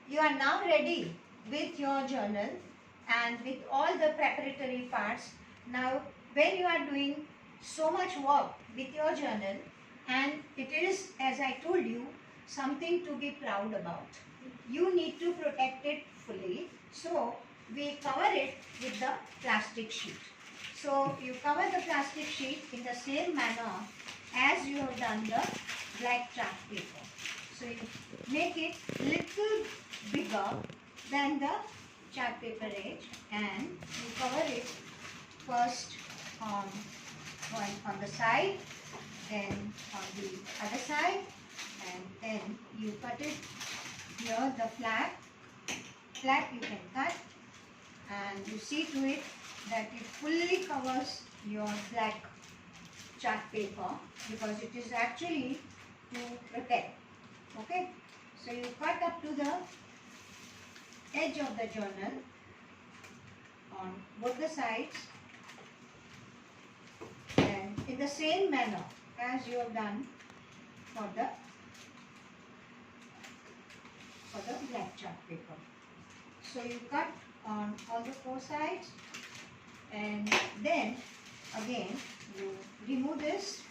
you are now ready with your journal and with all the preparatory parts. Now, when you are doing so much work with your journal, and it is, as I told you, something to be proud about. You need to protect it fully. So, we cover it with the plastic sheet. So, you cover the plastic sheet in the same manner as you have done the black chart paper. So, you make it little bigger than the chart paper edge, and you cover it first on the side, then on the other side, and then you cut it here, the flat you can cut, and you see to it that it fully covers your black chart paper, because it is actually to protect. Okay, so you cut up to the edge of the journal on both the sides, and in the same manner as you have done for the black chart paper. So you cut on all the four sides, and then again you remove this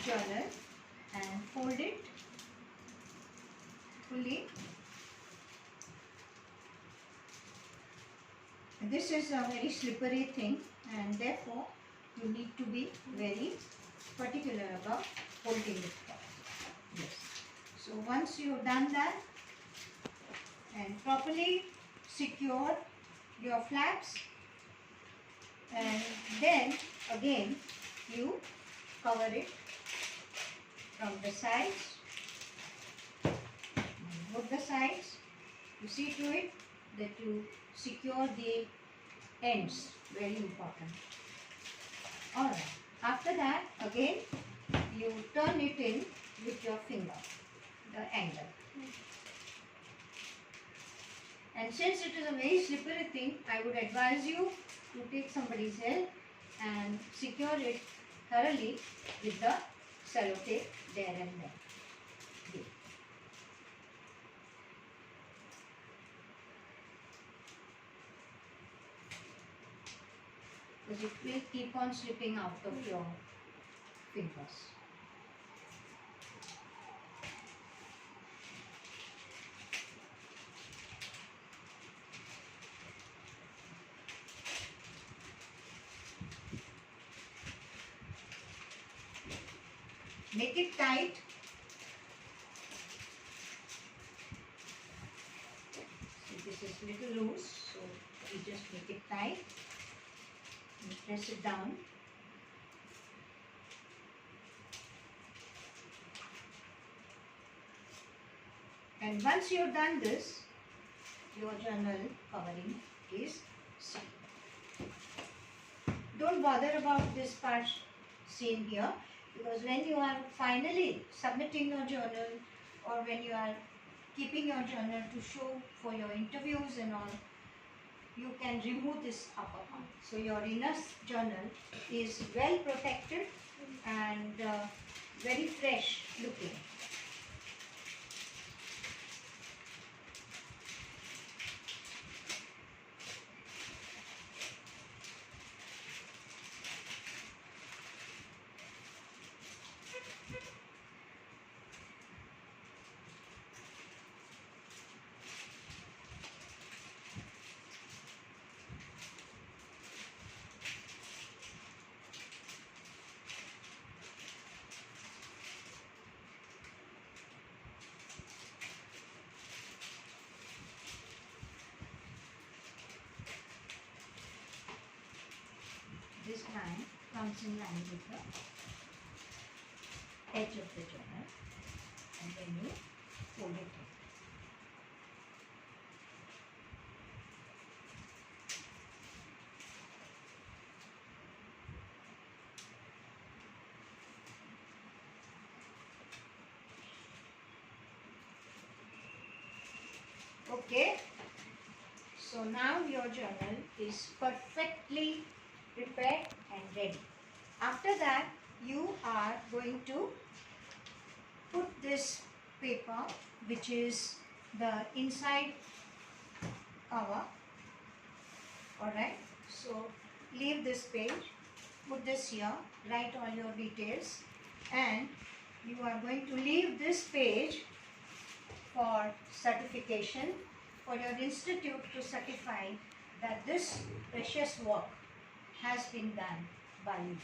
journal and fold it fully. This is a very slippery thing, and therefore you need to be very particular about holding it. Yes. So once you have done that and properly secure your flaps, and then again you cover it from the sides, both the sides. You see to it that you secure the ends, very important. Alright, after that again you turn it in with your finger, the angle. And since it is a very slippery thing, I would advise you to take somebody's help and secure it thoroughly with the sellotape there and then. Okay. Because it will keep on slipping out of your fingers. Make it tight. So this is little loose, so you just make it tight and press it down. And once you have done this, your journal covering is set. Don't bother about this part seen here, because when you are finally submitting your journal, or when you are keeping your journal to show for your interviews and all, you can remove this upper part. So your inner journal is well protected and very fresh looking. This line comes in line with the edge of the journal, and then you fold it in. Okay, so now your journal is perfectly prepared and ready. After that, you are going to put this paper, which is the inside cover. Alright, so leave this page, put this here, write all your details, and you are going to leave this page for certification, for your institute to certify that this precious work has been done by you.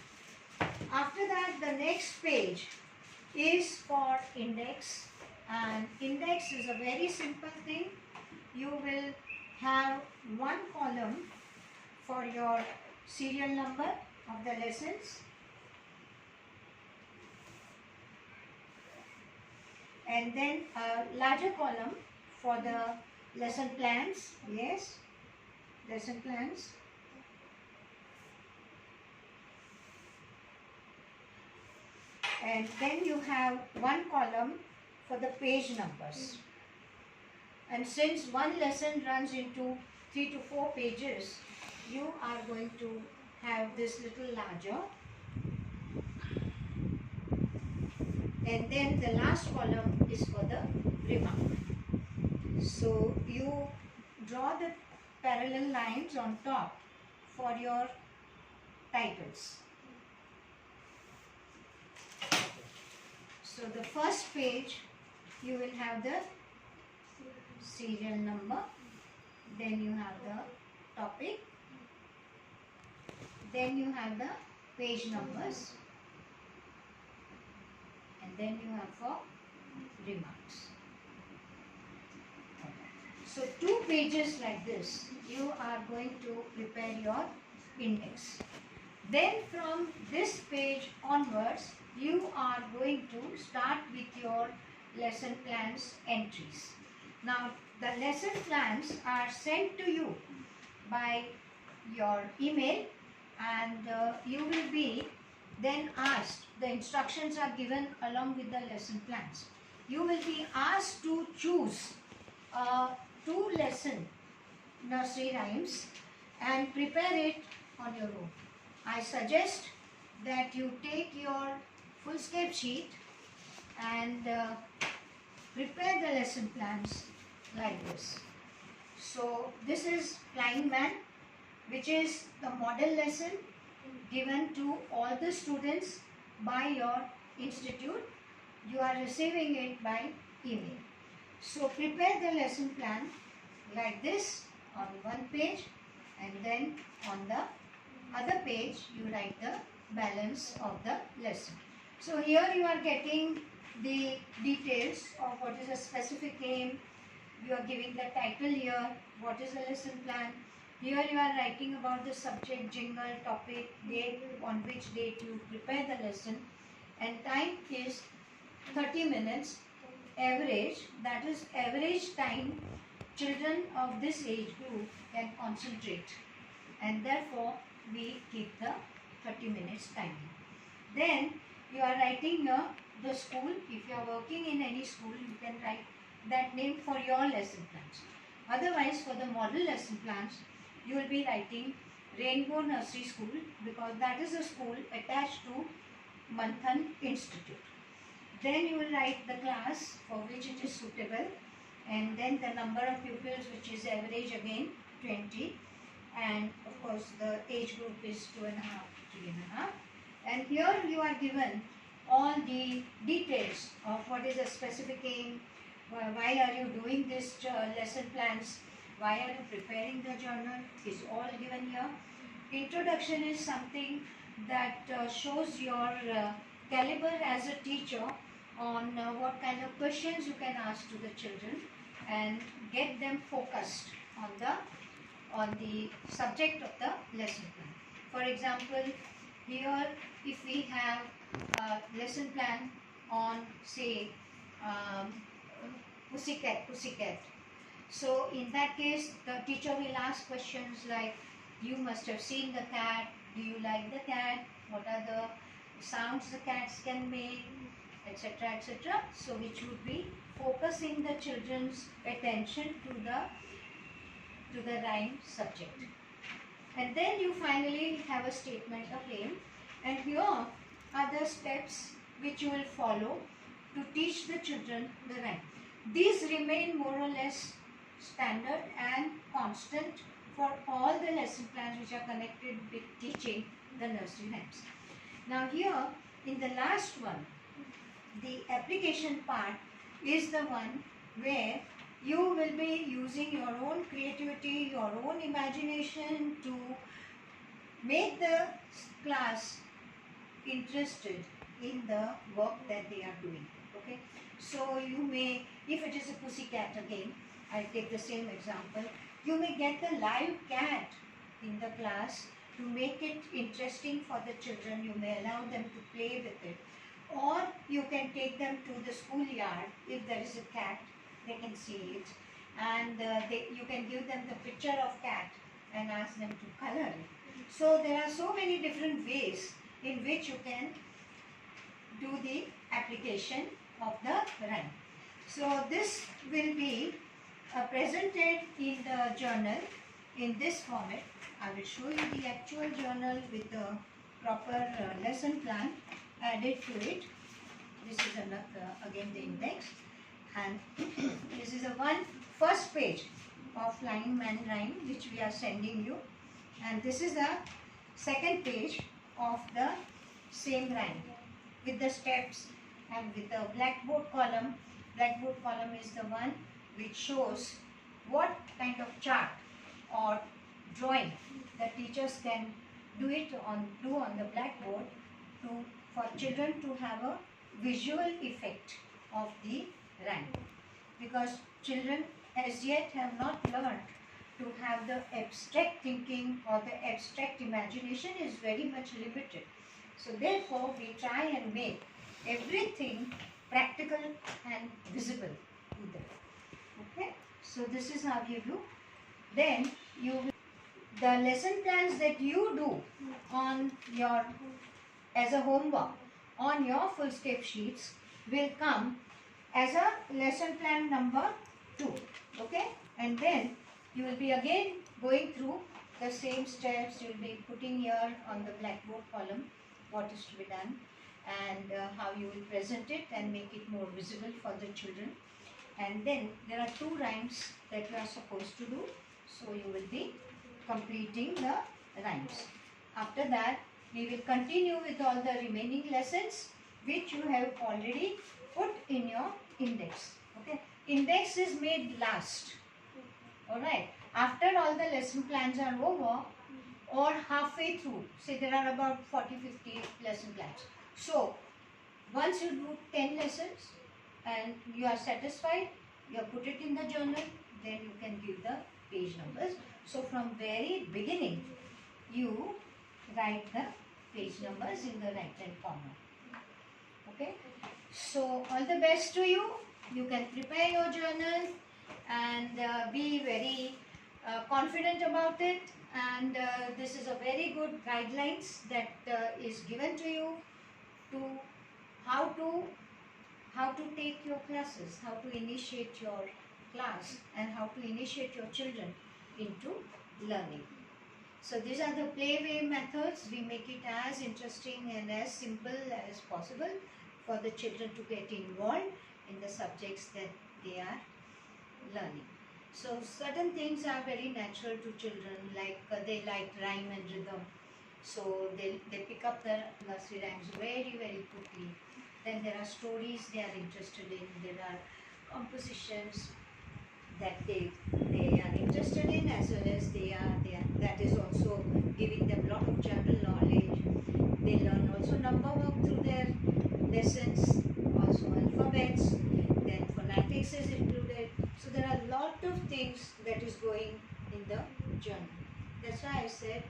After that, the next page is for index, and index is a very simple thing. You will have one column for your serial number of the lessons, and then a larger column for the lesson plans. Yes, lesson plans. And then you have one column for the page numbers. And since one lesson runs into 3 to 4 pages, you are going to have this little larger. And then the last column is for the remark. So you draw the parallel lines on top for your titles. So the first page, you will have the serial number, then you have the topic, then you have the page numbers, and then you have for remarks. So 2 pages like this, you are going to prepare your index. Then from this page onwards, you are going to start with your lesson plans entries. Now, the lesson plans are sent to you by your email, and you will be then asked, the instructions are given along with the lesson plans. You will be asked to choose 2 lesson nursery rhymes and prepare it on your own. I suggest that you take your foolscape sheet and prepare the lesson plans like this. So this is Flying Man, which is the model lesson given to all the students by your institute. You are receiving it by email. So prepare the lesson plan like this on one page, and then on the other page you write the balance of the lesson. So here you are getting the details of what is a specific aim. You are giving the title here, what is the lesson plan. Here you are writing about the subject, jingle, topic, date, on which date you prepare the lesson, and time is 30 minutes average, that is average time children of this age group can concentrate, and therefore we keep the 30 minutes timing. Then you are writing here the school. If you are working in any school, you can write that name for your lesson plans. Otherwise, for the model lesson plans, you will be writing Rainbow Nursery School, because that is a school attached to Manthan Institute. Then you will write the class for which it is suitable, and then the number of pupils, which is average again 20, and of course the age group is 2.5 to 3.5. And here you are given all the details of what is the specific aim, why are you doing this lesson plans, why are you preparing the journal, is all given here. Introduction is something that shows your caliber as a teacher on what kind of questions you can ask to the children and get them focused on the subject of the lesson plan. For example, here if we have a lesson plan on, say, pussycat. So in that case, the teacher will ask questions like, you must have seen the cat, do you like the cat, what are the sounds the cats can make, etc., etc. So which would be focusing the children's attention to the rhyme subject. And then you finally have a statement of aim, and here are the steps which you will follow to teach the children the rhyme. these remain more or less standard and constant for all the lesson plans which are connected with teaching the nursery rhymes. Now here in the last one, the application part is the one where you will be using your own creativity, your own imagination to make the class interested in the work that they are doing. Okay, so you may, if it is a pussycat again, I'll take the same example, you may get the live cat in the class to make it interesting for the children. You may allow them to play with it, or you can take them to the schoolyard. If there is a cat, they can see it, and you can give them the picture of cat and ask them to color it. So there are so many different ways in which you can do the application of the rhyme. So this will be presented in the journal in this format. I will show you the actual journal with the proper lesson plan added to it. This is again the index, and this is the first page of Flying Man rhyme which we are sending you, and this is the second page of the same rhyme with the steps and with the blackboard column. Blackboard column is the one which shows what kind of chart or drawing the teachers can do on the blackboard for children to have a visual effect of the rhyme, because children as yet have not learned to have the abstract thinking, or the abstract imagination is very much limited. So therefore we try and make everything practical and visible to them. Okay, so this is how you do. Then the lesson plans that you do on your as a homework on your full step sheets will come as a lesson plan number 2. Okay, and then you will be again going through the same steps. You will be putting here on the blackboard column what is to be done, and how you will present it and make it more visible for the children. And then there are 2 rhymes that you are supposed to do, so you will be completing the rhymes. After that we will continue with all the remaining lessons which you have already put in your index. Okay, index is made last. Alright, after all the lesson plans are over, or halfway through, say there are about 40-50 lesson plans. So once you do 10 lessons and you are satisfied, you have put it in the journal, then you can give the page numbers. So from very beginning you write the page numbers in the right hand corner. Okay, so all the best to you. You can prepare your journal and be very confident about it, and this is a very good guidelines that is given to you to how to take your classes, how to initiate your class, and how to initiate your children into learning. So these are the playway methods. We make it as interesting and as simple as possible for the children to get involved in the subjects that they are learning. So certain things are very natural to children, like they like rhyme and rhythm. So they pick up the nursery rhymes very quickly. Then there are stories they are interested in. There are compositions that they are interested in, as well as that is also giving them a lot of general knowledge. They learn also number work through their lessons, also alphabets, then phonetics is included. So there are a lot of things that is going in the journal. That's why I said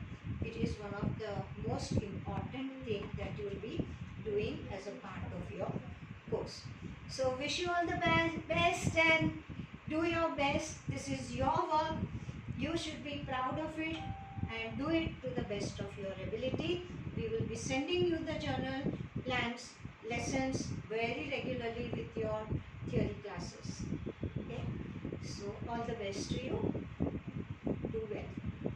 it is one of the most important thing that you will be doing as a part of your course. So wish you all the best and do your best. This is your work. You should be proud of it and do it to the best of your ability. We will be sending you the journal plans, lessons very regularly with your theory classes. Okay, so all the best to you.